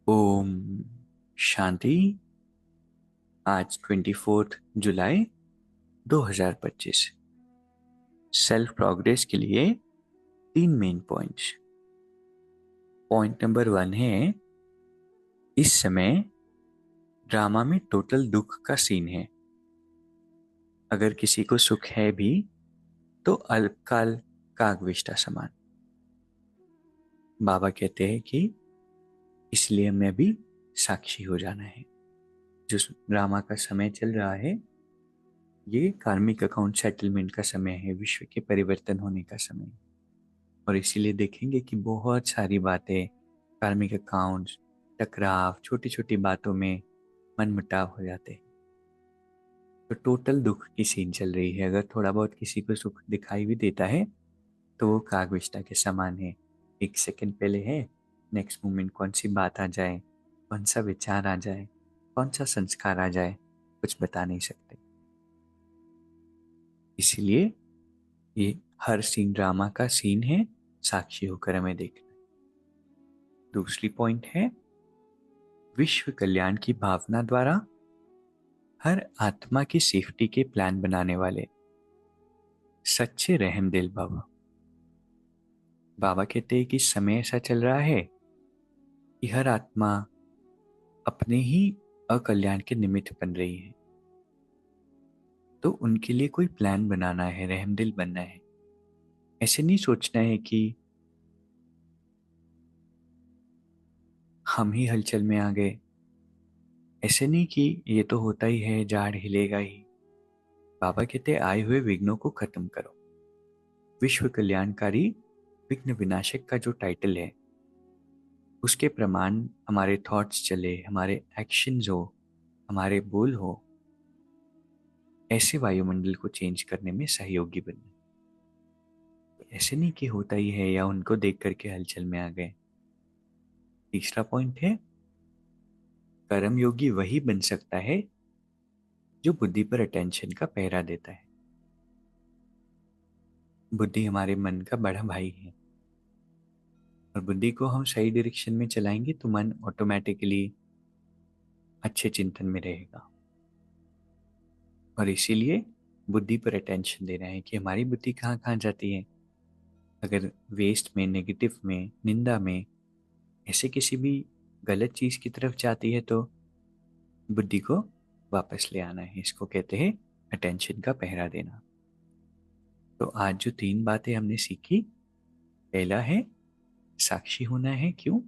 ओम शांति। आज 24 जुलाई 2025। Self progress के लिए 3 मेन पॉइंट्स। पॉइंट नंबर 1 है, इस समय ड्रामा में टोटल दुख का सीन है। अगर किसी को सुख है भी तो अल्पकाल कागविष्टा समान। बाबा कहते हैं कि इसलिए हमें अभी साक्षी हो जाना है। जो ड्रामा का समय चल रहा है, ये कार्मिक अकाउंट सेटलमेंट का समय है, विश्व के परिवर्तन होने का समय। और इसीलिए देखेंगे कि बहुत सारी बातें, कार्मिक अकाउंट्स, टकराव, छोटी छोटी बातों में मनमुटाव हो जाते हैं। तो टोटल दुख की सीन चल रही है। अगर थोड़ा बहुत किसी को सुख दिखाई भी देता है तो वो कागविष्टा के समान है। एक सेकंड पहले है, नेक्स्ट मोमेंट कौन सी बात आ जाए, कौन सा विचार आ जाए, कौन सा संस्कार आ जाए, कुछ बता नहीं सकते। इसीलिए ये हर सीन ड्रामा का सीन है, साक्षी होकर हमें देखना। दूसरी पॉइंट है, विश्व कल्याण की भावना द्वारा हर आत्मा की सेफ्टी के प्लान बनाने वाले सच्चे रहमदिल बाबा। बाबा कहते हैं कि समय ऐसा चल रहा है कि हर आत्मा अपने ही अकल्याण के निमित्त बन रही है। तो उनके लिए कोई प्लान बनाना है, रहमदिल बनना है। ऐसे नहीं सोचना है कि हम ही हलचल में आ गए। ऐसे नहीं कि ये तो होता ही है, झाड़ हिलेगा ही। बाबा कहते आए हुए विघ्नों को खत्म करो। विश्व कल्याणकारी विघ्न विनाशक का जो टाइटल है, उसके प्रमाण हमारे थॉट्स चले, हमारे एक्शंस हो, हमारे बोल हो, ऐसे वायुमंडल को चेंज करने में सहयोगी बनना। ऐसे नहीं कि होता ही है या उनको देख करके हलचल में आ गए। तीसरा पॉइंट है, कर्मयोगी वही बन सकता है जो बुद्धि पर अटेंशन का पहरा देता है। बुद्धि हमारे मन का बड़ा भाई है, और बुद्धि को हम सही डायरेक्शन में चलाएंगे तो मन ऑटोमेटिकली अच्छे चिंतन में रहेगा। और इसीलिए बुद्धि पर अटेंशन देना है कि हमारी बुद्धि कहाँ कहाँ जाती है। अगर वेस्ट में, नेगेटिव में, निंदा में, ऐसे किसी भी गलत चीज की तरफ जाती है तो बुद्धि को वापस ले आना है। इसको कहते हैं अटेंशन का पहरा देना। तो आज जो 3 बातें हमने सीखी, पहला है साक्षी होना है। क्यों?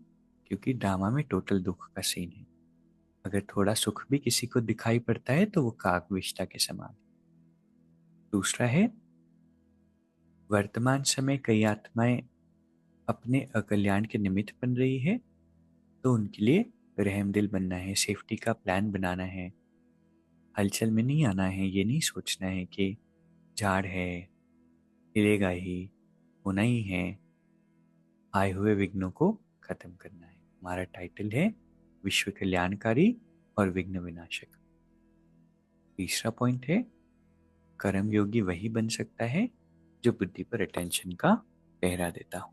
क्योंकि ड्रामा में टोटल दुख का सीन है। अगर थोड़ा सुख भी किसी को दिखाई पड़ता है तो वो काकविष्टा के समान है। दूसरा है, वर्तमान समय कई आत्माएं अपने अकल्याण के निमित्त बन रही है, तो उनके लिए रहमदिल बनना है, सेफ्टी का प्लान बनाना है। हलचल में नहीं आना है। ये नहीं सोचना है कि झाड़ है, हिलेगा ही, होना ही है। आए हुए विघ्नों को खत्म करना है। हमारा टाइटल है विश्व कल्याणकारी और विघ्न विनाशक। तीसरा पॉइंट है, कर्मयोगी वही बन सकता है जो बुद्धि पर अटेंशन का पहरा देता हो।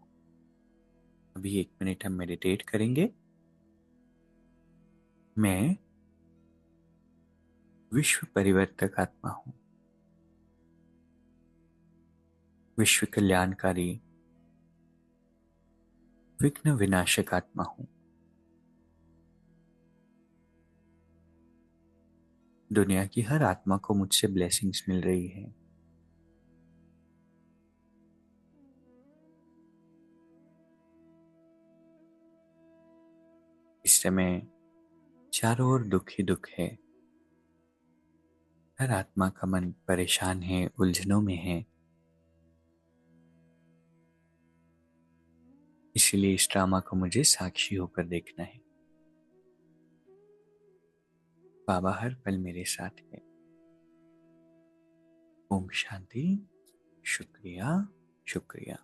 अभी 1 मिनट हम मेडिटेट करेंगे। मैं विश्व परिवर्तक आत्मा हूं, विश्व कल्याणकारी विघ्न विनाशक आत्मा हूं। दुनिया की हर आत्मा को मुझसे ब्लेसिंग्स मिल रही है। इस समय चारों ओर दुख ही दुख है। हर आत्मा का मन परेशान है, उलझनों में है। इसलिए इस ड्रामा को मुझे साक्षी होकर देखना है। बाबा हर पल मेरे साथ है। ओम शांति। शुक्रिया, शुक्रिया।